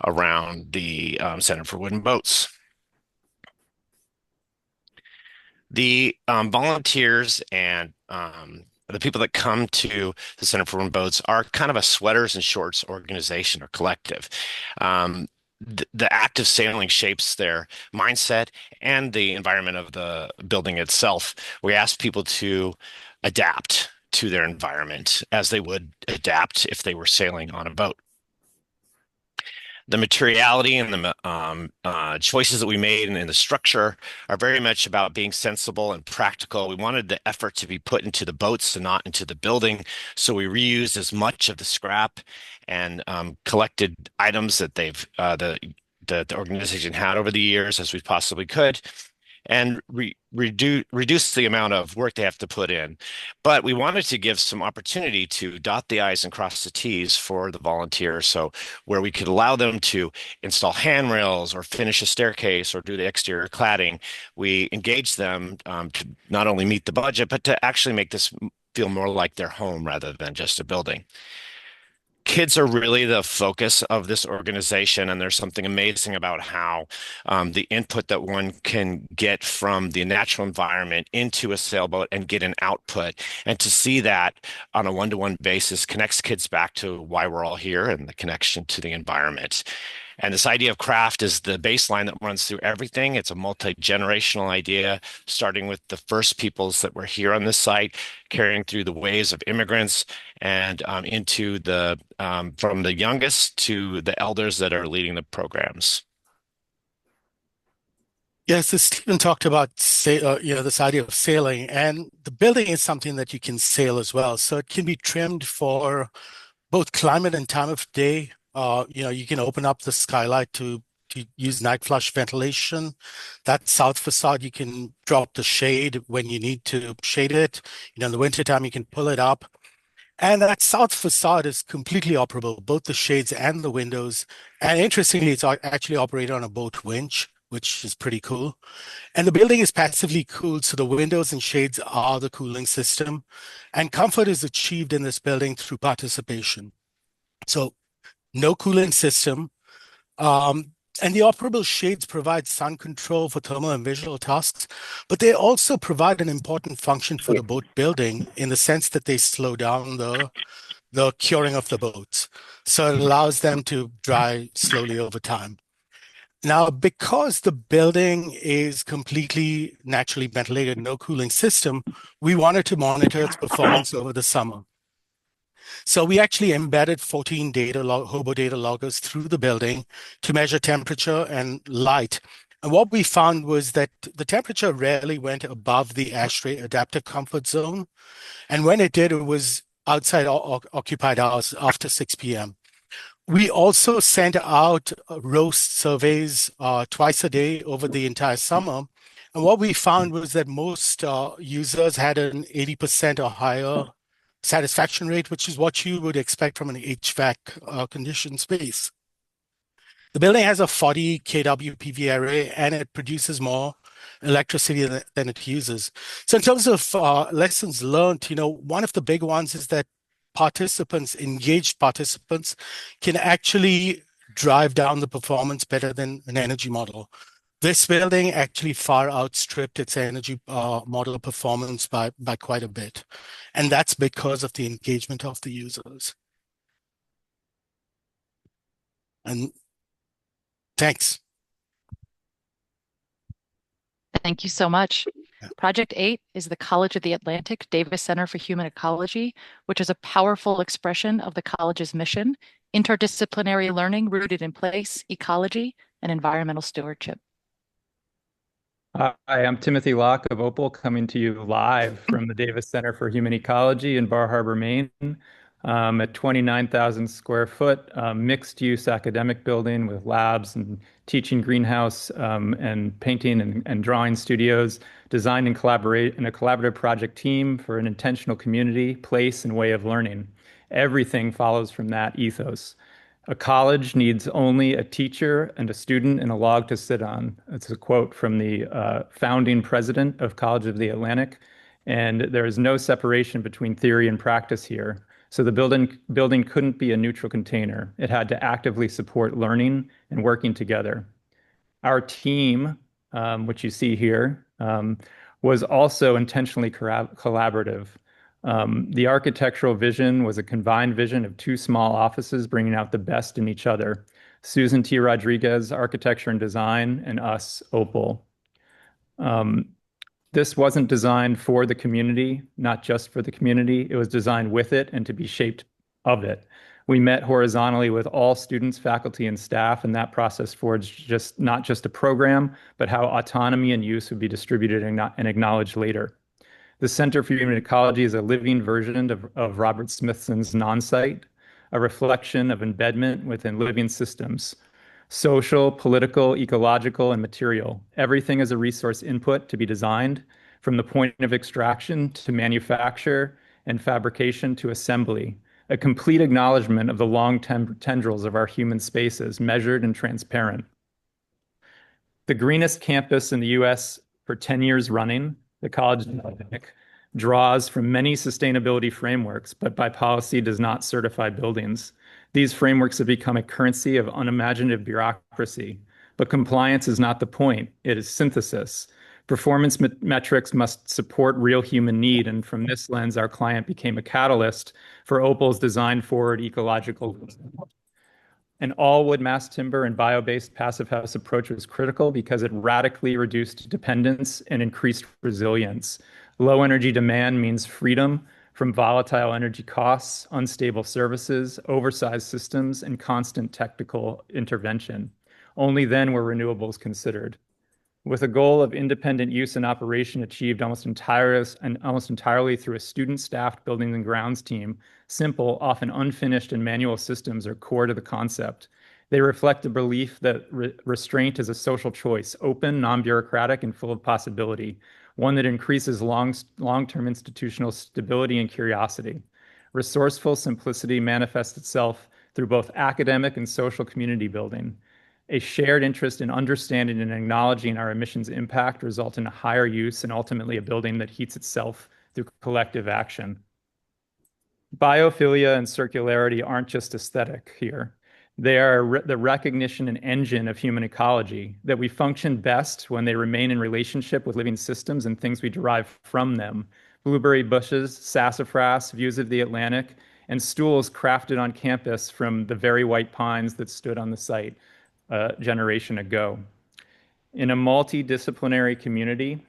around the Center for Wooden Boats. The volunteers and the people that come to the Center for Wooden Boats are kind of a sweaters and shorts organization or collective. The act of sailing shapes their mindset and the environment of the building itself. We ask people to adapt to their environment as they would adapt if they were sailing on a boat. The materiality and the choices that we made and the structure are very much about being sensible and practical. We wanted the effort to be put into the boats and not into the building. So we reused as much of the scrap and collected items that the organization had over the years as we possibly could, and reduce the amount of work they have to put in. But we wanted to give some opportunity to dot the I's and cross the T's for the volunteers. So where we could allow them to install handrails or finish a staircase or do the exterior cladding, we engaged them to not only meet the budget, but to actually make this feel more like their home rather than just a building. Kids are really the focus of this organization, and there's something amazing about how the input that one can get from the natural environment into a sailboat and get an output. And to see that on a one-to-one basis connects kids back to why we're all here and the connection to the environment. And this idea of craft is the baseline that runs through everything. It's a multi-generational idea, starting with the first peoples that were here on this site, carrying through the waves of immigrants and into the from the youngest to the elders that are leading the programs. Yes, so Stephen talked about this idea of sailing, and the building is something that you can sail as well. So it can be trimmed for both climate and time of day. You can open up the skylight to use night flush ventilation. That south facade, you can drop the shade when you need to shade it. In the wintertime, you can pull it up. And that south facade is completely operable, both the shades and the windows. And interestingly, it's actually operated on a boat winch, which is pretty cool. And the building is passively cooled, so the windows and shades are the cooling system. And comfort is achieved in this building through participation. So no cooling system. And the operable shades provide sun control for thermal and visual tasks, but they also provide an important function for the boat building in the sense that they slow down the curing of the boats. So it allows them to dry slowly over time. Now, because the building is completely naturally ventilated, no cooling system, we wanted to monitor its performance over the summer. So we actually embedded 14 hobo data loggers through the building to measure temperature and light. And what we found was that the temperature rarely went above the ASHRAE adaptive comfort zone. And when it did, it was outside occupied hours after 6 p.m. We also sent out roast surveys twice a day over the entire summer. And what we found was that most users had an 80% or higher satisfaction rate, which is what you would expect from an HVAC conditioned space. The building has a 40 kW PV array and it produces more electricity than it uses. So in terms of lessons learned, one of the big ones is that engaged participants can actually drive down the performance better than an energy model. This building actually far outstripped its energy model performance by quite a bit. And that's because of the engagement of the users. And thanks. Thank you so much. Yeah. Project 8 is the College of the Atlantic Davis Center for Human Ecology, which is a powerful expression of the college's mission, interdisciplinary learning rooted in place, ecology, and environmental stewardship. Hi, I'm Timothy Locke of Opal, coming to you live from the Davis Center for Human Ecology in Bar Harbor, Maine. A 29,000 square foot mixed-use academic building with labs and teaching greenhouse and painting and drawing studios, designed and collaborate in a collaborative project team for an intentional community, place, and way of learning. Everything follows from that ethos. A college needs only a teacher and a student and a log to sit on. It's a quote from the founding president of College of the Atlantic. And there is no separation between theory and practice here. So the building couldn't be a neutral container. It had to actively support learning and working together. Our team, which you see here, was also intentionally collaborative. The architectural vision was a combined vision of two small offices bringing out the best in each other. Susan T. Rodriguez, Architecture and Design, and us, Opal. This wasn't designed for the community, not just for the community. It was designed with it and to be shaped of it. We met horizontally with all students, faculty, and staff, and that process forged not just a program, but how autonomy and use would be distributed and acknowledged later. The Center for Human Ecology is a living version of Robert Smithson's non-site, a reflection of embedment within living systems. Social, political, ecological, and material. Everything is a resource input to be designed, from the point of extraction to manufacture and fabrication to assembly. A complete acknowledgement of the long tendrils of our human spaces, measured and transparent. The greenest campus in the US for 10 years running, the College of the Atlantic, draws from many sustainability frameworks, but by policy does not certify buildings. These frameworks have become a currency of unimaginative bureaucracy, but compliance is not the point. It is synthesis. Performance metrics must support real human need, and from this lens, our client became a catalyst for Opal's design-forward ecological. An all-wood mass timber and bio-based passive house approach was critical because it radically reduced dependence and increased resilience. Low energy demand means freedom from volatile energy costs, unstable services, oversized systems, and constant technical intervention. Only then were renewables considered. With a goal of independent use and operation achieved almost entirely through a student-staffed buildings and grounds team, simple, often unfinished and manual systems are core to the concept. They reflect the belief that restraint is a social choice, open, non-bureaucratic, and full of possibility, one that increases long-term institutional stability and curiosity. Resourceful simplicity manifests itself through both academic and social community building. A shared interest in understanding and acknowledging our emissions impact result in a higher use and ultimately a building that heats itself through collective action. Biophilia and circularity aren't just aesthetic here. They are the recognition and engine of human ecology, that we function best when they remain in relationship with living systems and things we derive from them. Blueberry bushes, sassafras, views of the Atlantic, and stools crafted on campus from the very white pines that stood on the site a generation ago. In a multidisciplinary community,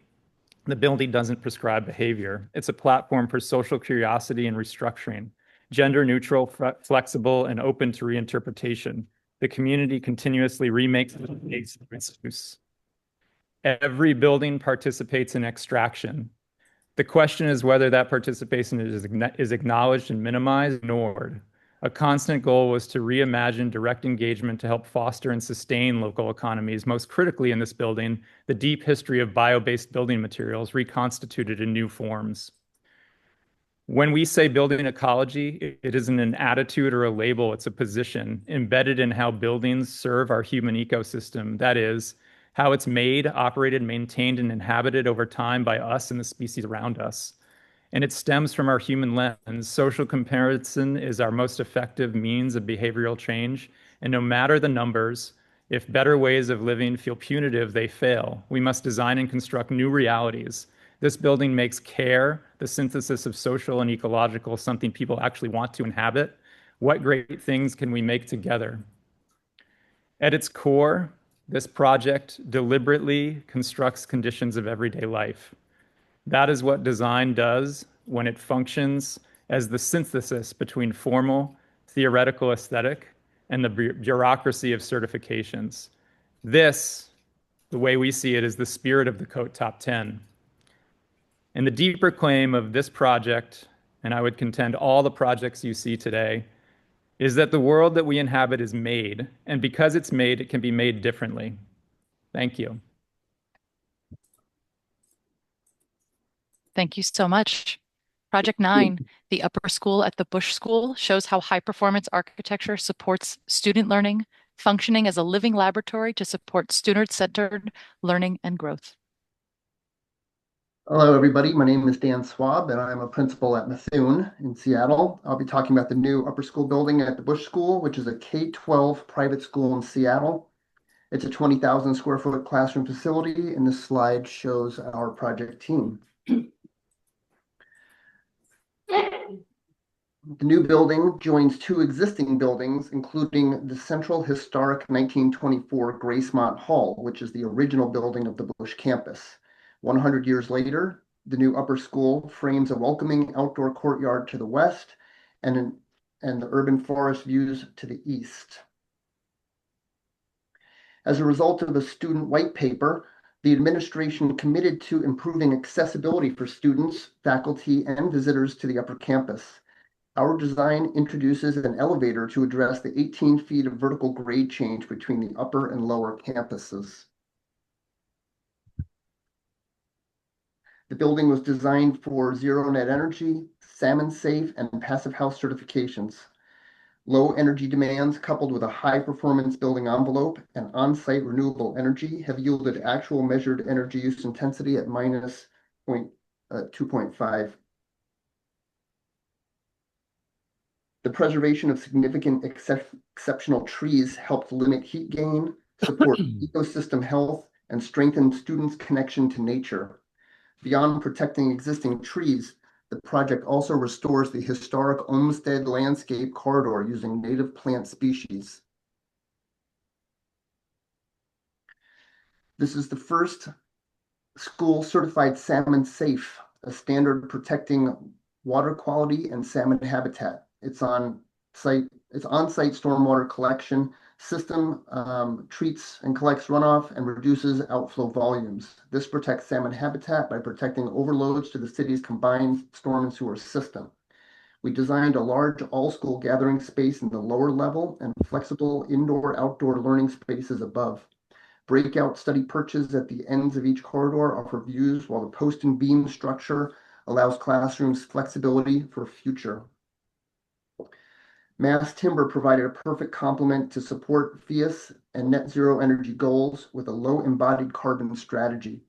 the building doesn't prescribe behavior. It's a platform for social curiosity and restructuring. Gender neutral, flexible, and open to reinterpretation. The community continuously remakes its use. Every building participates in extraction. The question is whether that participation is acknowledged and minimized or ignored. A constant goal was to reimagine direct engagement to help foster and sustain local economies, most critically in this building, the deep history of bio-based building materials reconstituted in new forms. When we say building ecology, it isn't an attitude or a label, it's a position embedded in how buildings serve our human ecosystem. That is, how it's made, operated, maintained, and inhabited over time by us and the species around us. And it stems from our human lens. Social comparison is our most effective means of behavioral change. And no matter the numbers, if better ways of living feel punitive, they fail. We must design and construct new realities. This building makes care, the synthesis of social and ecological, something people actually want to inhabit. What great things can we make together? At its core, this project deliberately constructs conditions of everyday life. That is what design does when it functions as the synthesis between formal, theoretical aesthetic and the bureaucracy of certifications. This, the way we see it, is the spirit of the COTE Top 10. And the deeper claim of this project, and I would contend all the projects you see today, is that the world that we inhabit is made, and because it's made, it can be made differently. Thank you. Thank you so much. Project 9, the upper school at the Bush School, shows how high-performance architecture supports student learning, functioning as a living laboratory to support student-centered learning and growth. Hello, everybody. My name is Dan Swab, and I'm a principal at Methuen in Seattle. I'll be talking about the new upper school building at the Bush School, which is a K-12 private school in Seattle. It's a 20,000 square foot classroom facility, and this slide shows our project team. The new building joins two existing buildings, including the Central Historic 1924 Gracemont Hall, which is the original building of the Bush campus. 100 years later, the new upper school frames a welcoming outdoor courtyard to the west and the urban forest views to the east. As a result of a student white paper, the administration committed to improving accessibility for students, faculty, and visitors to the upper campus. Our design introduces an elevator to address the 18 feet of vertical grade change between the upper and lower campuses. The building was designed for zero net energy, salmon safe, and passive house certifications. Low energy demands coupled with a high performance building envelope and on-site renewable energy have yielded actual measured energy use intensity at minus 2.5. The preservation of significant exceptional trees helped limit heat gain, support ecosystem health, and strengthen students' connection to nature. Beyond protecting existing trees, the project also restores the historic Olmsted landscape corridor using native plant species. This is the first school certified salmon safe, a standard protecting water quality and salmon habitat. Its on-site stormwater collection system treats and collects runoff and reduces outflow volumes. This protects salmon habitat by protecting overloads to the city's combined storm and sewer system. We designed a large all-school gathering space in the lower level and flexible indoor-outdoor learning spaces above. Breakout study perches at the ends of each corridor offer views, while the post and beam structure allows classrooms flexibility for future. Mass timber provided a perfect complement to support FIAS and net zero energy goals with a low embodied carbon strategy.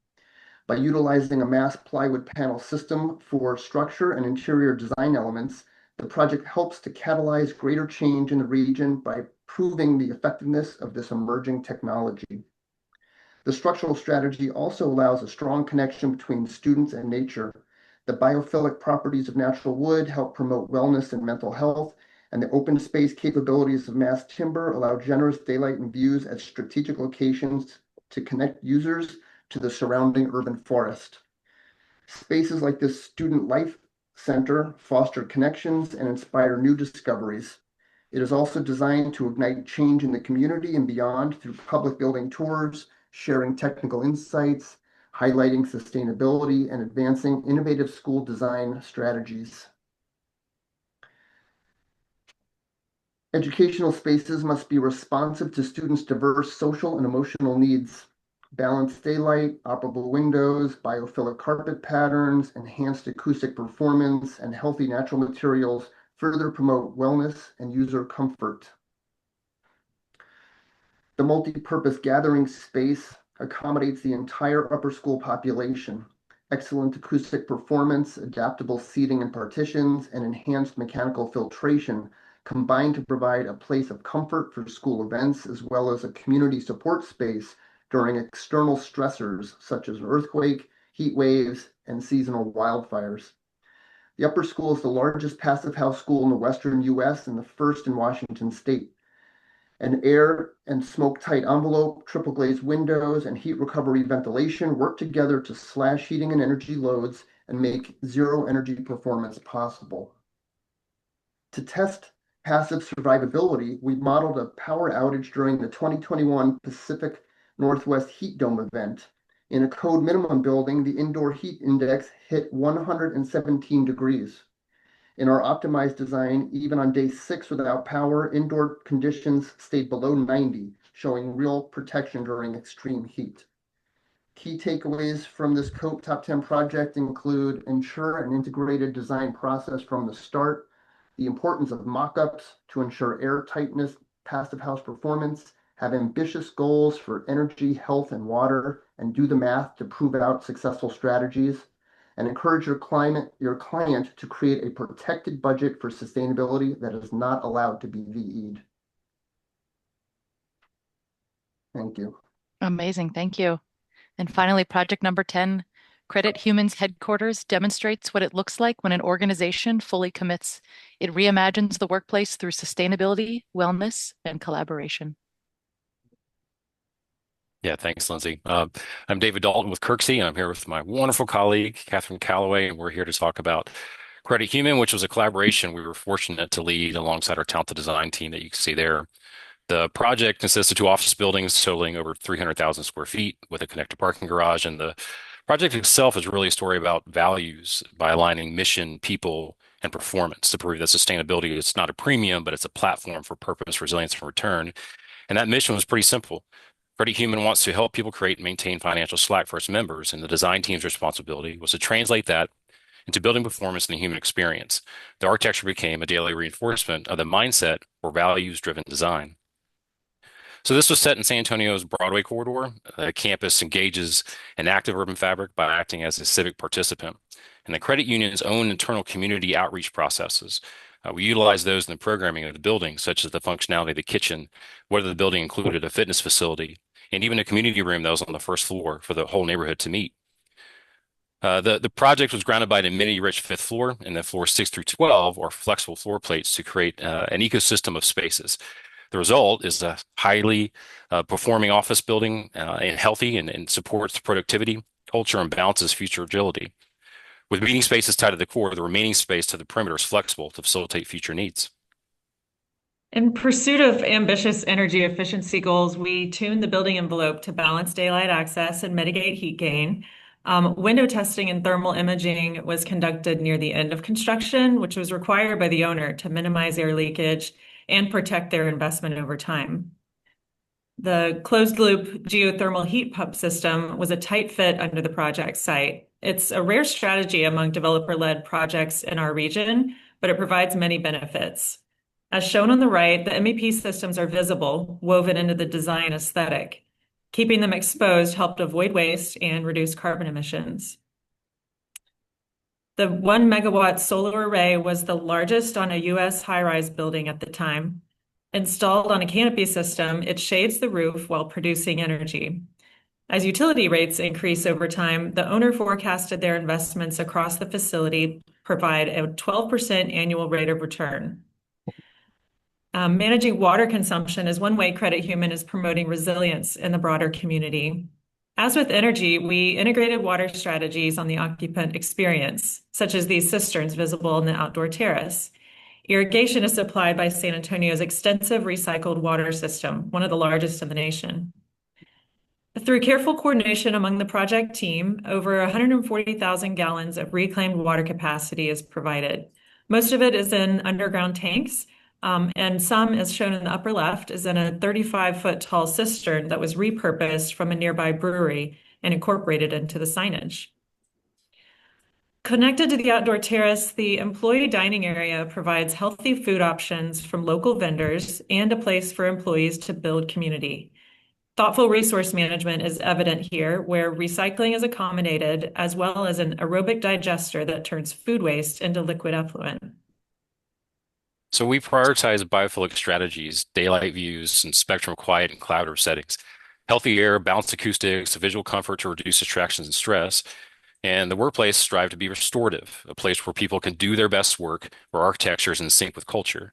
By utilizing a mass plywood panel system for structure and interior design elements, the project helps to catalyze greater change in the region by proving the effectiveness of this emerging technology. The structural strategy also allows a strong connection between students and nature. The biophilic properties of natural wood help promote wellness and mental health, and the open space capabilities of mass timber allow generous daylight and views at strategic locations to connect users to the surrounding urban forest. Spaces like this student life center foster connections and inspire new discoveries. It is also designed to ignite change in the community and beyond through public building tours, sharing technical insights, highlighting sustainability, and advancing innovative school design strategies. Educational spaces must be responsive to students' diverse social and emotional needs. Balanced daylight, operable windows, biophilic carpet patterns, enhanced acoustic performance, and healthy natural materials further promote wellness and user comfort. The multi-purpose gathering space accommodates the entire upper school population. Excellent acoustic performance, adaptable seating and partitions, and enhanced mechanical filtration combine to provide a place of comfort for school events, as well as a community support space during external stressors such as earthquake, heat waves, and seasonal wildfires. The upper school is the largest passive house school in the Western US and the first in Washington state. An air and smoke-tight envelope, triple glazed windows, and heat recovery ventilation work together to slash heating and energy loads and make zero energy performance possible. To test passive survivability, we modeled a power outage during the 2021 Pacific Northwest Heat Dome event. In a code minimum building, the indoor heat index hit 117 degrees. In our optimized design, even on day 6 without power, indoor conditions stayed below 90, showing real protection during extreme heat. Key takeaways from this COPE Top 10 project include ensure an integrated design process from the start, the importance of mock-ups to ensure air tightness, passive house performance, have ambitious goals for energy, health, and water, and do the math to prove out successful strategies, and encourage your client to create a protected budget for sustainability that is not allowed to be VE'd. Thank you. Amazing, thank you. And finally, project number 10, Credit Humans Headquarters demonstrates what it looks like when an organization fully commits. It reimagines the workplace through sustainability, wellness, and collaboration. Yeah, thanks, Lindsay. I'm David Dalton with Kirksey, and I'm here with my wonderful colleague, Catherine Calloway, and we're here to talk about Credit Human, which was a collaboration we were fortunate to lead alongside our talented design team that you can see there. The project consists of 2 office buildings totaling over 300,000 square feet with a connected parking garage, and the project itself is really a story about values by aligning mission, people, and performance to prove that sustainability is not a premium, but it's a platform for purpose, resilience, and return. And that mission was pretty simple. Credit Human wants to help people create and maintain financial slack for its members, and the design team's responsibility was to translate that into building performance in the human experience. The architecture became a daily reinforcement of the mindset for values-driven design. So this was set in San Antonio's Broadway corridor. The campus engages an active urban fabric by acting as a civic participant. And the credit union's own internal community outreach processes, we utilize those in the programming of the building, such as the functionality of the kitchen, whether the building included a fitness facility, and even a community room that was on the first floor for the whole neighborhood to meet. The project was grounded by an amenity-rich 5th floor, and the floors 6 through 12 are flexible floor plates to create an ecosystem of spaces. The result is a highly performing office building and healthy and supports productivity, culture, and balances future agility. With meeting spaces tied to the core, the remaining space to the perimeter is flexible to facilitate future needs. In pursuit of ambitious energy efficiency goals, we tuned the building envelope to balance daylight access and mitigate heat gain. Window testing and thermal imaging was conducted near the end of construction, which was required by the owner to minimize air leakage and protect their investment over time. The closed-loop geothermal heat pump system was a tight fit under the project site. It's a rare strategy among developer-led projects in our region, but it provides many benefits. As shown on the right, the MEP systems are visible, woven into the design aesthetic. Keeping them exposed helped avoid waste and reduce carbon emissions. The 1 megawatt solar array was the largest on a US high-rise building at the time. Installed on a canopy system, it shades the roof while producing energy. As utility rates increase over time, the owner forecasted their investments across the facility provide a 12% annual rate of return. Managing water consumption is one way Credit Human is promoting resilience in the broader community. As with energy, we integrated water strategies on the occupant experience, such as these cisterns visible in the outdoor terrace. Irrigation is supplied by San Antonio's extensive recycled water system, one of the largest in the nation. Through careful coordination among the project team, over 140,000 gallons of reclaimed water capacity is provided. Most of it is in underground tanks, And some, as shown in the upper left, is in a 35-foot tall cistern that was repurposed from a nearby brewery and incorporated into the signage. Connected to the outdoor terrace, the employee dining area provides healthy food options from local vendors and a place for employees to build community. Thoughtful resource management is evident here, where recycling is accommodated, as well as an aerobic digester that turns food waste into liquid effluent. So we prioritize biophilic strategies, daylight views, and spectrum quiet and collaborative settings. Healthy air, balanced acoustics, visual comfort to reduce distractions and stress. And the workplace strive to be restorative, a place where people can do their best work, where architecture is in sync with culture.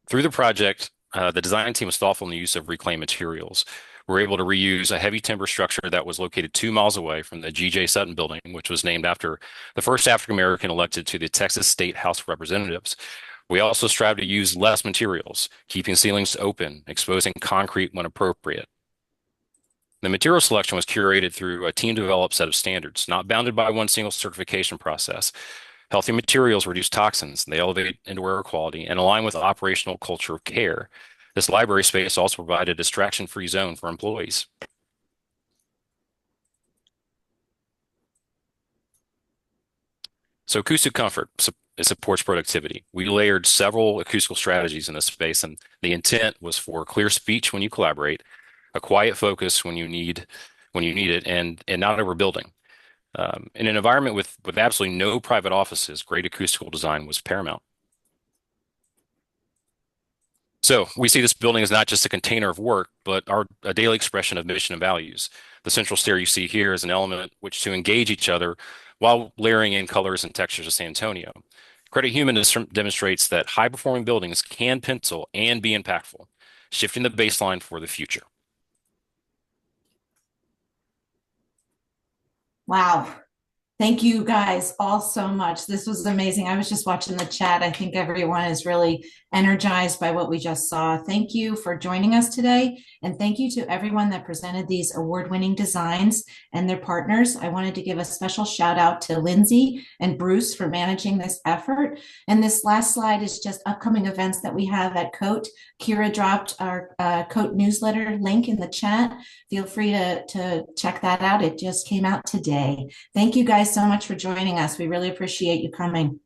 Through the project, the design team was thoughtful in the use of reclaimed materials. We're able to reuse a heavy timber structure that was located 2 miles away from the G.J. Sutton building, which was named after the first African-American elected to the Texas State House of Representatives. We also strive to use less materials, keeping ceilings open, exposing concrete when appropriate. The material selection was curated through a team-developed set of standards, not bounded by one single certification process. Healthy materials reduce toxins, they elevate indoor air quality, and align with operational culture of care. This library space also provided a distraction-free zone for employees. So acoustic comfort supports productivity. We layered several acoustical strategies in this space, and the intent was for clear speech when you collaborate, a quiet focus when you need it, and not overbuilding. In an environment with absolutely no private offices, great acoustical design was paramount. So we see this building as not just a container of work, but a daily expression of mission and values. The central stair you see here is an element which to engage each other while layering in colors and textures of San Antonio. Credit Human demonstrates that high-performing buildings can pencil and be impactful, shifting the baseline for the future. Wow. Thank you guys all so much. This was amazing. I was just watching the chat. I think everyone is really energized by what we just saw. Thank you for joining us today. And thank you to everyone that presented these award-winning designs and their partners. I wanted to give a special shout out to Lindsay and Bruce for managing this effort. And this last slide is just upcoming events that we have at COTE. Kira dropped our COTE newsletter link in the chat. Feel free to check that out. It just came out today. Thank you guys so much for joining us. We really appreciate you coming.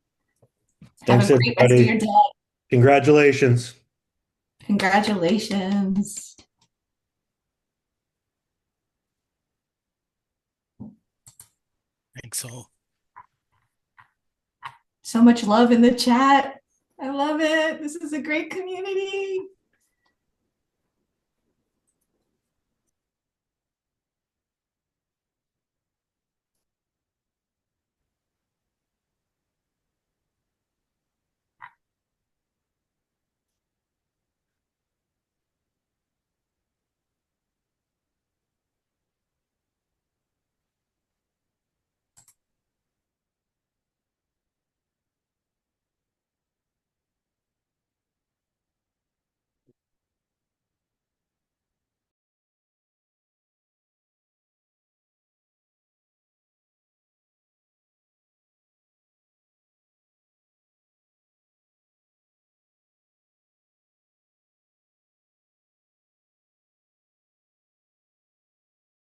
Thanks, Have a great rest of your day. Congratulations. Congratulations. Thanks all. So much love in the chat. I love it. This is a great community.